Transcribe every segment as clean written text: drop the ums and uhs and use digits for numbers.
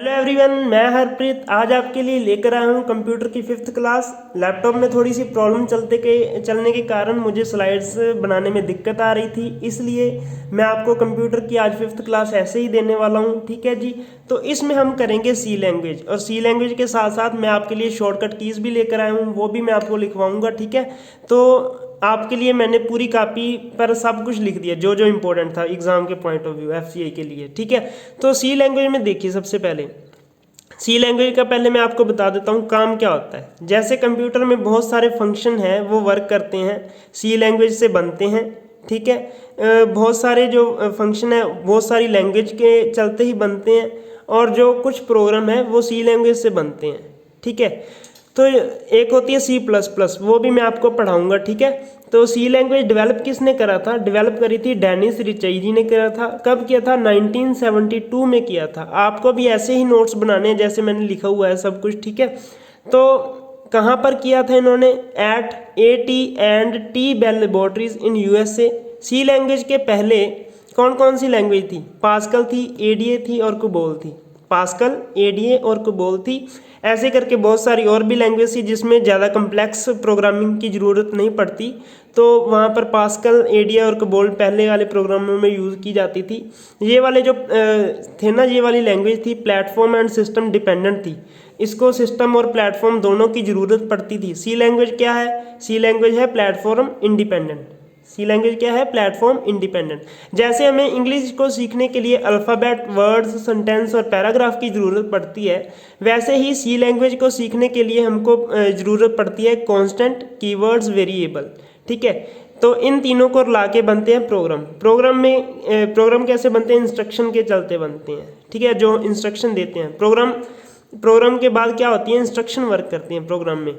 Hello everyone, मैं हरप्रीत आज आपके लिए लेकर आया हूँ कंप्यूटर की 5th क्लास। लैपटॉप में थोड़ी सी प्रॉब्लम चलने के कारण मुझे स्लाइड्स बनाने में दिक्कत आ रही थी, इसलिए मैं आपको कंप्यूटर की आज 5th क्लास ऐसे ही देने वाला हूँ। ठीक है जी। तो इसमें हम करेंगे सी लैंग्वेज, और सी लैंग्वेज के साथ साथ मैं आपके लिए शॉर्टकट कीज़ भी लेकर आया हूँ, वो भी मैं आपको लिखवाऊँगा। ठीक है। तो आपके लिए मैंने पूरी कॉपी पर सब कुछ लिख दिया जो जो इम्पोर्टेंट था एग्जाम के पॉइंट ऑफ व्यू, एफसीआई के लिए। ठीक है। तो सी लैंग्वेज में देखिए, सबसे पहले सी लैंग्वेज का पहले मैं आपको बता देता हूँ काम क्या होता है। जैसे कंप्यूटर में बहुत सारे फंक्शन हैं वो वर्क करते हैं, सी लैंग्वेज से बनते हैं। ठीक है। बहुत सारे जो फंक्शन है बहुत सारी लैंग्वेज के चलते ही बनते हैं, और जो कुछ प्रोग्राम है वो सी लैंग्वेज से बनते हैं। ठीक है। तो एक होती है C++, वो भी मैं आपको पढ़ाऊंगा। ठीक है। तो सी लैंग्वेज डेवलप किसने करा था? डेवलप करी थी डेनिस रिचई जी ने करा था। कब किया था? 1972 में किया था। आपको भी ऐसे ही नोट्स बनाने हैं जैसे मैंने लिखा हुआ है सब कुछ। ठीक है। तो कहाँ पर किया था इन्होंने? एट AT&T बेल लेबोरेटरीज इन USA। सी लैंग्वेज के पहले कौन कौन सी लैंग्वेज थी? पास्कल थी, ADA थी और कुबोल थी। पास्कल, ADA और कुबोल थी। ऐसे करके बहुत सारी और भी लैंग्वेज थी जिसमें ज़्यादा कम्प्लेक्स प्रोग्रामिंग की ज़रूरत नहीं पड़ती, तो वहाँ पर पास्कल, ADA और कुबोल पहले वाले प्रोग्रामों में यूज़ की जाती थी। ये वाले जो थे ना, ये वाली लैंग्वेज थी प्लेटफॉर्म एंड सिस्टम डिपेंडेंट थी। इसको सिस्टम और प्लेटफॉर्म दोनों की ज़रूरत पड़ती थी। सी लैंग्वेज क्या है? सी लैंग्वेज है प्लेटफॉर्म इंडिपेंडेंट। सी लैंग्वेज क्या है? Platform independent. जैसे हमें इंग्लिश को सीखने के लिए अल्फ़ाबेट, वर्ड्स, सेंटेंस और पैराग्राफ की ज़रूरत पड़ती है, वैसे ही सी लैंग्वेज को सीखने के लिए हमको ज़रूरत पड़ती है कांस्टेंट, कीवर्ड्स, वेरिएबल। ठीक है। तो इन तीनों को ला के बनते हैं प्रोग्राम। प्रोग्राम कैसे बनते हैं? इंस्ट्रक्शन के चलते बनते हैं। ठीक है। जो इंस्ट्रक्शन देते हैं प्रोग्राम के बाद क्या होती है? इंस्ट्रक्शन वर्क करते हैं प्रोग्राम में।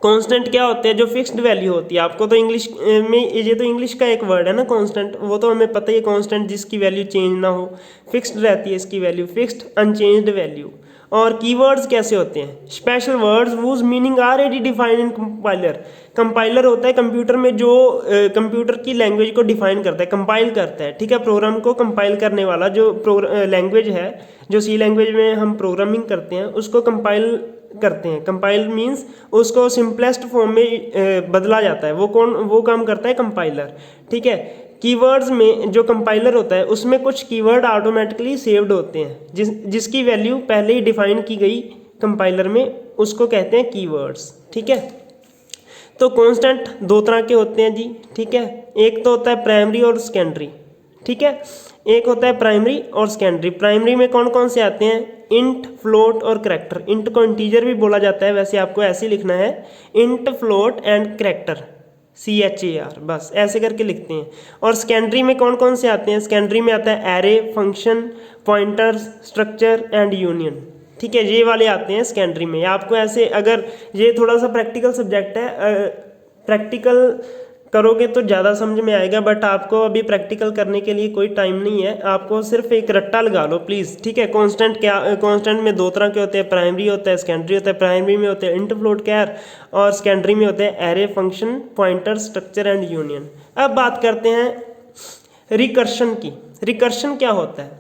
कांस्टेंट क्या होते हैं? जो फिक्स्ड वैल्यू होती है। आपको तो इंग्लिश में ये तो इंग्लिश का एक वर्ड है ना कांस्टेंट, वो तो हमें पता ही है। कांस्टेंट जिसकी वैल्यू चेंज ना हो, फिक्स्ड रहती है इसकी वैल्यू, फिक्स्ड अनचेंज्ड वैल्यू। और कीवर्ड्स कैसे होते हैं? Special words whose meaning already defined in compiler. Compiler होता है कंप्यूटर में जो कंप्यूटर की लैंग्वेज को डिफाइन करता है, कंपाइल करता है। ठीक है। प्रोग्राम को कंपाइल करने वाला जो लैंग्वेज है, जो सी लैंग्वेज में हम प्रोग्रामिंग करते हैं उसको कंपाइल करते हैं। कंपाइल मीन्स उसको सिंपलेस्ट फॉर्म में बदला जाता है। वो काम करता है कंपाइलर। ठीक है। कीवर्ड्स में जो कंपाइलर होता है उसमें कुछ कीवर्ड ऑटोमेटिकली सेव्ड होते हैं, जिसकी वैल्यू पहले ही डिफाइन की गई कंपाइलर में, उसको कहते हैं कीवर्ड्स। ठीक है। तो कांस्टेंट दो तरह के होते हैं जी। ठीक है। एक तो होता है प्राइमरी और सेकेंडरी। ठीक है। एक होता है प्राइमरी और सेकेंडरी। प्राइमरी में कौन कौन से आते हैं? इंट, फ्लोट और करैक्टर। इंट को इंटीजर भी बोला जाता है, वैसे आपको ऐसे लिखना है, int, float and character, CHAR, बस ऐसे करके लिखते हैं। और सेकेंडरी में कौन कौन से आते हैं? सेकेंडरी में आता है array, function, pointers, structure and union. ठीक है। ये वाले आते हैं सेकेंडरी में। आपको ऐसे, अगर ये थोड़ा सा प्रैक्टिकल सब्जेक्ट है, प्रैक्टिकल करोगे तो ज़्यादा समझ में आएगा, बट आपको अभी प्रैक्टिकल करने के लिए कोई टाइम नहीं है। आपको सिर्फ एक रट्टा लगा लो प्लीज़। ठीक है। कांस्टेंट में दो तरह के होते हैं, प्राइमरी होता है, सेकेंडरी होता है। प्राइमरी में होते हैं इंट, फ्लोट, कैर, और सेकेंडरी में होते हैं array, function, pointer, structure and union. अब बात करते हैं रिकर्शन की। रिकर्शन क्या होता है?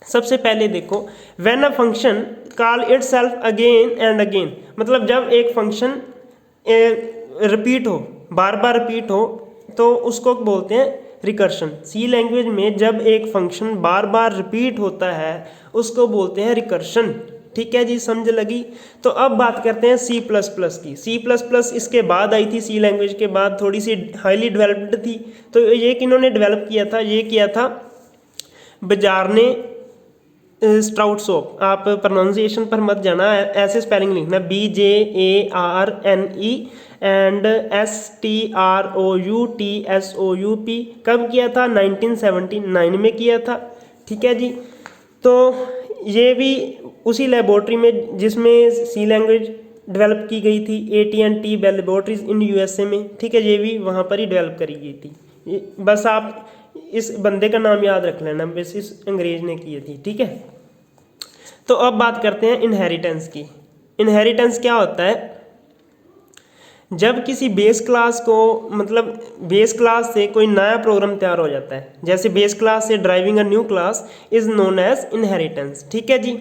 सबसे पहले देखो, when a function call itself again and again, मतलब जब एक फंक्शन रिपीट हो, बार बार रिपीट हो, तो उसको बोलते हैं रिकर्शन। सी लैंग्वेज में जब एक फंक्शन बार बार रिपीट होता है उसको बोलते हैं रिकर्शन। ठीक है जी, समझ लगी? तो अब बात करते हैं C++ की। C++ इसके बाद आई थी, सी लैंग्वेज के बाद, थोड़ी सी हाईली डेवलप्ड थी। तो ये किन्होंने डेवलप किया था? ये किया था बजारने स्ट्राउटसॉप। आप प्रोनाउंसिएशन पर मत जाना, ऐसे स्पेलिंग लिखना, BJARNE एंड STROUTSOUP। कब किया था? 1979 में किया था। ठीक है जी। तो ये भी उसी लेबोरेटरी में जिसमें सी लैंग्वेज डेवलप की गई थी, AT&T बेल लेबोरेटरीज इन USA में। ठीक है। ये भी वहाँ पर ही डेवलप करी गई थी। बस आप इस बंदे का नाम याद रख लेना, बस इस अंग्रेज ने की थी। ठीक है। तो अब बात करते हैं इनहेरिटेंस की। इनहेरिटेंस क्या होता है? जब किसी बेस क्लास को, मतलब बेस क्लास से कोई नया प्रोग्राम तैयार हो जाता है, जैसे बेस क्लास से deriving a new class is known as inheritance. ठीक है जी।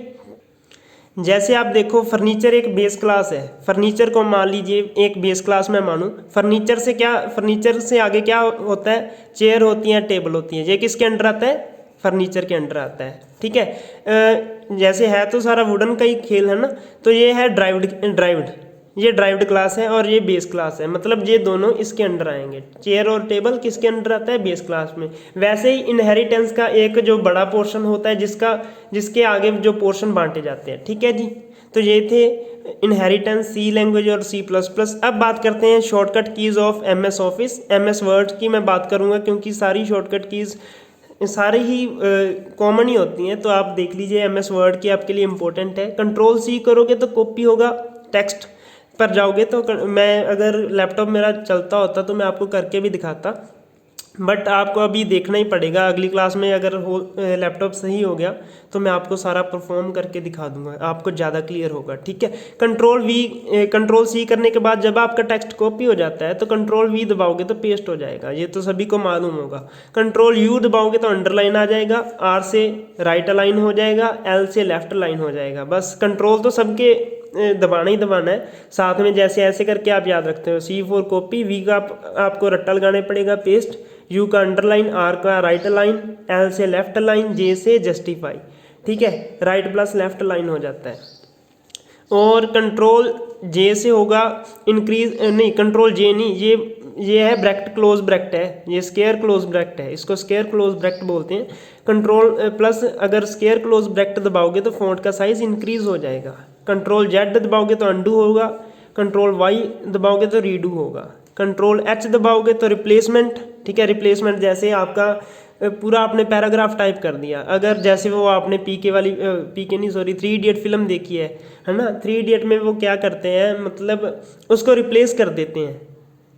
जैसे आप देखो फर्नीचर एक बेस क्लास है, फर्नीचर को मान लीजिए एक बेस क्लास में मानूं, फर्नीचर से आगे क्या होता है, चेयर होती हैं, टेबल होती हैं, ये किसके अंडर आता है, फर्नीचर के अंडर आता है। ठीक है, जैसे है तो सारा वुडन का ही खेल है ना, तो ये है ड्राइव्ड, ये ड्राइव्ड क्लास है और ये बेस क्लास है, मतलब ये दोनों इसके अंडर आएंगे। चेयर और टेबल किसके अंडर आता है, बेस क्लास में। वैसे ही इनहेरिटेंस का एक जो बड़ा पोर्शन होता है जिसके आगे जो पोर्शन बांटे जाते हैं। ठीक है जी, तो ये थे इनहेरिटेंस, सी लैंग्वेज और C++। अब बात करते हैं shortcut keys of MS office. MS word की मैं बात करूँगा क्योंकि सारी शॉर्टकट कीज़ सारी ही कॉमन ही होती हैं, तो आप देख लीजिए MS वर्ड की आपके लिए इंपॉर्टेंट है। Ctrl+C करोगे तो कॉपी होगा, टेक्स्ट पर जाओगे तो मैं अगर लैपटॉप मेरा चलता होता तो मैं आपको करके भी दिखाता, बट आपको अभी देखना ही पड़ेगा। अगली क्लास में अगर लैपटॉप सही हो गया तो मैं आपको सारा परफॉर्म करके दिखा दूंगा, आपको ज़्यादा क्लियर होगा। ठीक है, Ctrl+C करने के बाद जब आपका टेक्स्ट कॉपी हो जाता है तो Ctrl+V दबाओगे तो पेस्ट हो जाएगा, ये तो सभी को मालूम होगा। Ctrl+U दबाओगे तो अंडरलाइन आ जाएगा, R से राइट अलाइन हो जाएगा, L से लेफ्ट अलाइन हो जाएगा। बस कंट्रोल तो सबके दबाना ही दबाना है साथ में, जैसे ऐसे करके आप याद रखते हो। C4 कॉपी, V का आपको रट्टा लगाना पड़ेगा पेस्ट, U का अंडरलाइन, R का राइट अलाइन, L से लेफ्ट अलाइन, J से जस्टिफाई। ठीक है, राइट प्लस लेफ्ट अलाइन हो जाता है। और Ctrl+J से होगा इंक्रीज, नहीं Ctrl+J नहीं, ये है ब्रैकेट क्लोज ब्रैकेट है, ये स्क्वायर क्लोज ब्रैकेट है, इसको स्क्वायर क्लोज ब्रैकेट बोलते हैं। Ctrl+ अगर स्क्वायर क्लोज ब्रैकेट दबाओगे तो फॉन्ट का साइज इंक्रीज हो जाएगा। Ctrl+Z दबाओगे तो अंडू होगा, Ctrl+Y दबाओगे तो रीडू होगा, Ctrl+H दबाओगे तो रिप्लेसमेंट। ठीक है, रिप्लेसमेंट जैसे आपका पूरा आपने पैराग्राफ टाइप कर दिया, अगर जैसे वो आपने पीके नहीं सॉरी 3 इडियट फिल्म देखी है ना, 3 इडियट में वो क्या करते हैं, मतलब उसको रिप्लेस कर देते हैं।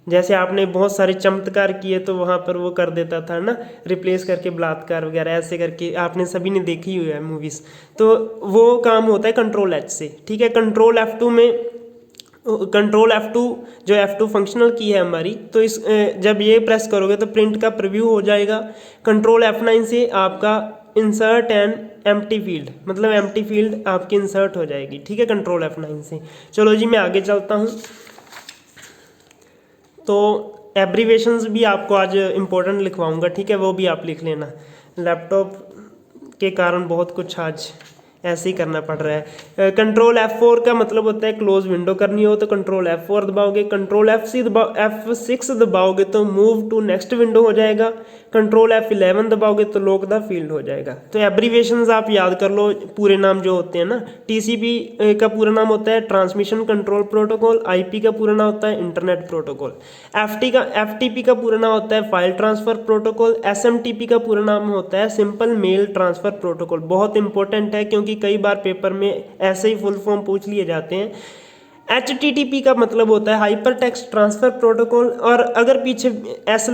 जैसे आपने बहुत सारे चमत्कार किए तो वहाँ पर वो कर देता था ना, रिप्लेस करके बलात्कार वगैरह ऐसे करके, आपने सभी ने देखी हुई है मूवीज़, तो वो काम होता है Ctrl+H से। ठीक है, Ctrl+F2 में Ctrl+F2 जो F2 फंक्शनल की है हमारी, तो इस जब ये प्रेस करोगे तो प्रिंट का प्रीव्यू हो जाएगा। Ctrl+F9 से आपका इंसर्ट एंड एम्प्टी फील्ड, मतलब एम्प्टी फील्ड आपकी इंसर्ट हो जाएगी। ठीक है, Ctrl+F9 से। चलो जी, मैं आगे चलता हूँ। तो एब्रीवेशंस भी आपको आज इम्पोर्टेंट लिखवाऊंगा, ठीक है, वो भी आप लिख लेना। लैपटॉप के कारण बहुत कुछ आज ऐसे ही करना पड़ रहा है। Ctrl+F4 का मतलब होता है क्लोज विंडो करनी हो तो Ctrl+F4 दबाओगे, F6 दबाओगे तो मूव टू नेक्स्ट विंडो हो जाएगा, Ctrl+F11 दबाओगे तो लॉक द फील्ड हो जाएगा। तो एब्रीवेशंस आप याद कर लो, पूरे नाम जो होते हैं ना, TCP का पूरा नाम होता है ट्रांसमिशन कंट्रोल प्रोटोकॉल, IP का पूरा नाम होता है इंटरनेट प्रोटोकॉल, FTP का पूरा नाम होता है फाइल ट्रांसफर प्रोटोकॉल, SMTP का पूरा नाम होता है सिंपल मेल ट्रांसफर प्रोटोकॉल। बहुत इंपॉर्टेंट है क्योंकि कई बार पेपर में ऐसे ही फुल फॉर्म पूछ लिए जाते हैं। HTTP का मतलब होता है हाइपर टेक्स्ट ट्रांसफर प्रोटोकॉल, और अगर पीछे एस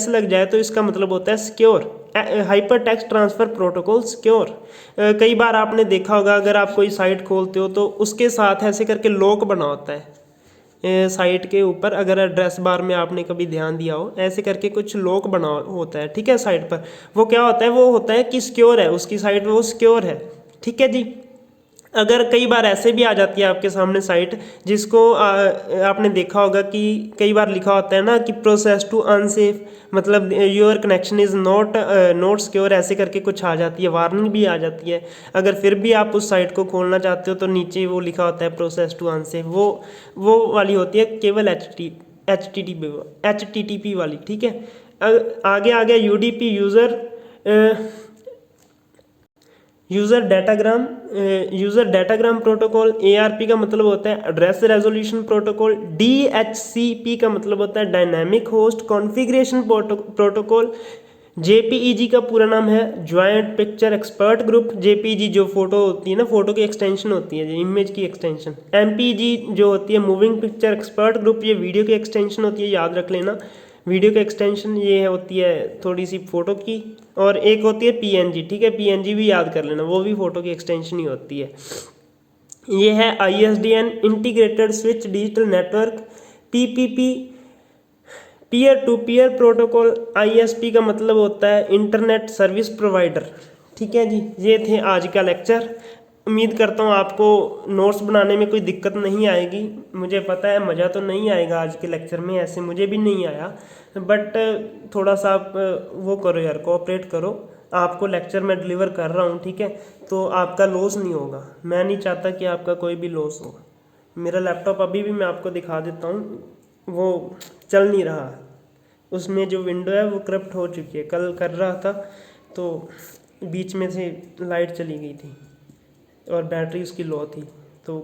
लग जाए तो इसका मतलब होता है secure, hyper text transfer protocol secure. कई बार आपने देखा होगा, अगर आप कोई साइट खोलते हो तो उसके साथ ऐसे करके लॉक बना होता है साइट के ऊपर, अगर एड्रेस बार में आपने कभी ध्यान दिया हो, ऐसे करके कुछ लॉक बना होता है। ठीक है, साइट पर वो क्या होता है, वो होता है कि सिक्योर है, उसकी साइट वो सिक्योर है। ठीक है जी, अगर कई बार ऐसे भी आ जाती है आपके सामने साइट जिसको आपने देखा होगा कि कई बार लिखा होता है ना कि प्रोसेस टू अनसेफ, मतलब your connection is not secure, ऐसे करके कुछ आ जाती है, वार्निंग भी आ जाती है। अगर फिर भी आप उस साइट को खोलना चाहते हो तो नीचे वो लिखा होता है प्रोसेस टू अनसेफ, वो वाली होती है केवल HTTP वाली। ठीक है, आगे आ गया UDP, user datagram protocol. ARP का मतलब होता है एड्रेस रेजोल्यूशन प्रोटोकॉल। DHCP का मतलब होता है dynamic host configuration protocol. JPEG का पूरा नाम है joint picture expert group. JPEG जो फोटो होती है ना, फोटो की एक्सटेंशन होती है, इमेज की एक्सटेंशन। MPEG जो होती है मूविंग पिक्चर एक्सपर्ट ग्रुप, ये वीडियो की एक्सटेंशन होती है, याद रख लेना। वीडियो की एक्सटेंशन ये होती है थोड़ी सी फ़ोटो की, और एक होती है PNG। ठीक है, PNG भी याद कर लेना, वो भी फ़ोटो की एक्सटेंशन ही होती है। ये है ISDN integrated switch digital network. PPP peer to peer protocol. ISP का मतलब होता है इंटरनेट सर्विस प्रोवाइडर। ठीक है जी, ये थे आज का लेक्चर। उम्मीद करता हूँ आपको नोट्स बनाने में कोई दिक्कत नहीं आएगी। मुझे पता है मज़ा तो नहीं आएगा आज के लेक्चर में, ऐसे मुझे भी नहीं आया, बट थोड़ा सा आप वो करो यार, कोऑपरेट करो। आपको लेक्चर मैं डिलीवर कर रहा हूँ, ठीक है, तो आपका लॉस नहीं होगा। मैं नहीं चाहता कि आपका कोई भी लॉस हो। मेरा लैपटॉप अभी भी मैं आपको दिखा देता हूँ, वो चल नहीं रहा, उसमें जो विंडो है वो करप्ट हो चुकी है। कल कर रहा था तो बीच में से लाइट चली गई थी और बैटरी उसकी लो थी, तो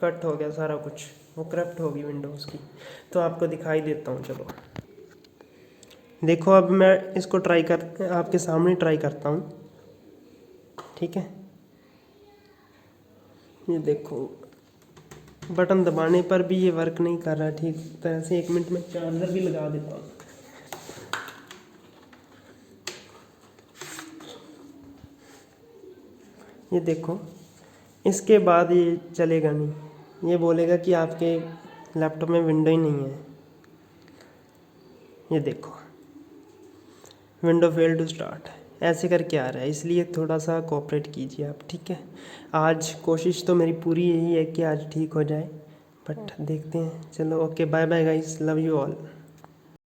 कट हो गया सारा कुछ, वो करप्ट हो गई विंडो उसकी। तो आपको दिखाई देता हूँ, चलो देखो। अब मैं इसको ट्राई कर आपके सामने ट्राई करता हूँ, ठीक है। ये देखो, बटन दबाने पर भी ये वर्क नहीं कर रहा ठीक तरह से। 1 मिनट में चार्जर भी लगा देता हूँ। ये देखो, इसके बाद ये चलेगा नहीं, ये बोलेगा कि आपके लैपटॉप में विंडो ही नहीं है। ये देखो, विंडो फेल टू स्टार्ट ऐसे करके आ रहा है, इसलिए थोड़ा सा कोऑपरेट कीजिए आप, ठीक है। आज कोशिश तो मेरी पूरी यही है कि आज ठीक हो जाए, बट देखते हैं। चलो okay, bye bye guys, love you all.